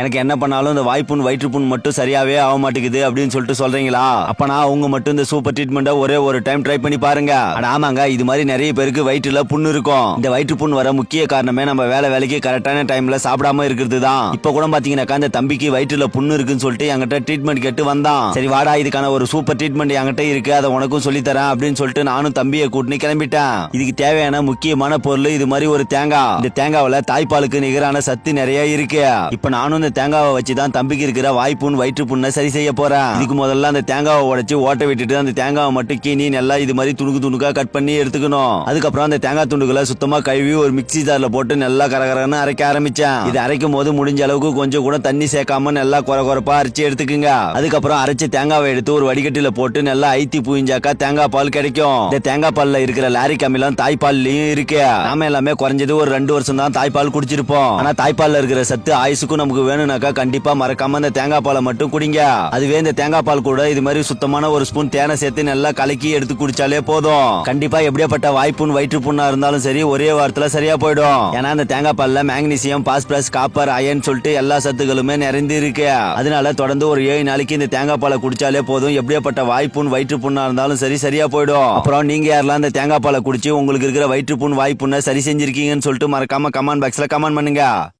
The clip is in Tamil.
எனக்கு என்ன பண்ணாலும் இந்த வாய்ப்புண் வயிற்றுப்புண் மட்டும் சரியாவே ஆக மாட்டேங்குது அப்படின்னு சொல்லிட்டு சொல்றீங்களா? அப்பனா அவங்க மட்டும் இந்த சூப்பர் ட்ரீட்மெண்ட்டை ஒரே ஒரு டைம் ட்ரை பண்ணி பாருங்க. ஆமாங்க, இது மாதிரி நிறைய பேருக்கு வயிற்றுல புண்ணு இருக்கும். இந்த வயிற்றுப்புண் வர முக்கிய காரணமே நம்ம வேலைக்கு கரெக்டான டைம்ல சாப்பிடாம இருக்கிறது தான். இப்ப கூட பாத்தீங்கன்னாக்கா இந்த தம்பிக்கு வயிற்றுல புண்ணு இருக்குன்னு சொல்லிட்டு என்கிட்ட ட்ரீட்மெண்ட் கேட்டு வந்தான். சரி வாடா, இதுக்கான ஒரு சூப்பர் ட்ரீட்மெண்ட் என்கிட்ட இருக்கு, அதை உனக்கும் சொல்லி தரேன் அப்படின்னு சொல்லிட்டு நானும் தம்பியை கூட்டினு கிளம்பிட்டேன். இதுக்கு தேவையான முக்கியமான பொருள் இது மாதிரி ஒரு தேங்காய். இந்த தேங்காவில தாய்ப்பாலுக்கு நிகரான சத்து நிறைய இருக்கு. இப்ப நானும் இந்த தேங்காவை வச்சுதான் தம்பிக்கு இருக்கிற வாய்ப்புண் வயிற்றுப்புண்ணை சரி செய்ய போறேன். இதுக்கு முதல்ல அந்த தேங்காவை உடைச்சு ஓட்ட விட்டுட்டு அந்த தேங்காவை மட்டும் கீனி நல்லா இது மாதிரி துணுக்கா கட் பண்ணி எடுத்துக்கணும். அதுக்கப்புறம் அந்த தேங்காய் துண்டுகளை சுத்தமா கழுவி ஒரு மிக்ஸி ஜார்ல போட்டு நல்லா கரகரன்னு அரைக்க ஆரம்பிச்சேன். இது அரைக்கும் போது முடிஞ்ச அளவுக்கு கொஞ்சம் கூட தண்ணி சேர்க்காம நல்லா குறப்பா அரைச்சு எடுத்துக்குங்க. அதுக்கப்புறம் அரைச்சு தேங்காவை எடுத்து ஒரு வடிகட்டில போட்டு நல்லா ஐத்தி புழிஞ்சாக்கா தேங்காய் பால் கிடைக்கும். இந்த தேங்காய் பால்ல இருக்கிற லாரிக் அமிலம் தாய்ப்பால்லையும் இருக்கு. நாம எல்லாமே குறைஞ்சது ஒரு 2 வருஷம் தான் தாய்ப்பால் குடிச்சிருப்போம். ஆனா தாய்ப்பால்ல இருக்கிற சத்து ஆயுசுக்கும் நமக்கு வேணும்னாக்கா கண்டிப்பா மறக்காம இந்த தேங்காய் பாலை மட்டும் குடிங்க. அதுவே இந்த தேங்காய் பால் கூட இது மாதிரி சுத்தமான ஒரு ஸ்பூன் தேனை சேர்த்து நல்லா கலக்கி எடுத்து குடிச்சாலே போதும். கண்டிப்பா எப்படியாப்பட்ட வாய்ப்புண் வயிற்றுப்புண்ணா இருந்தாலும் சரி ஒரே வாரத்துல சரியா போயிடும். ஏன்னா இந்த தேங்காய் பால்ல மேக்னீசியம், பாஸ்பரஸ், காப்பர், அயன் சொல்லிட்டு எல்லா சத்துக்களுமே நிறைந்து இருக்கு. அதனால தொடர்ந்து ஒரு 7 நாளைக்கு இந்த தேங்காய் பாலை குடிச்சாலே போதும். எப்படியாப்பட்ட வாய்ப்புண் வயிற்றுப்புண்ணா இருந்தாலும் சரி சரியா போயிடும். அப்புறம் நீங்க யாரெல்லாம் இந்த தேங்காய் பாலை குடிச்சு உங்களுக்கு இருக்கிற வயிற்றுப்புண் வாய்ப்புண்ணை சரி செஞ்சிருக்கீங்கன்னு சொல்லிட்டு மறக்காம கமெண்ட் பாக்ஸ்ல கமெண்ட் பண்ணுங்க.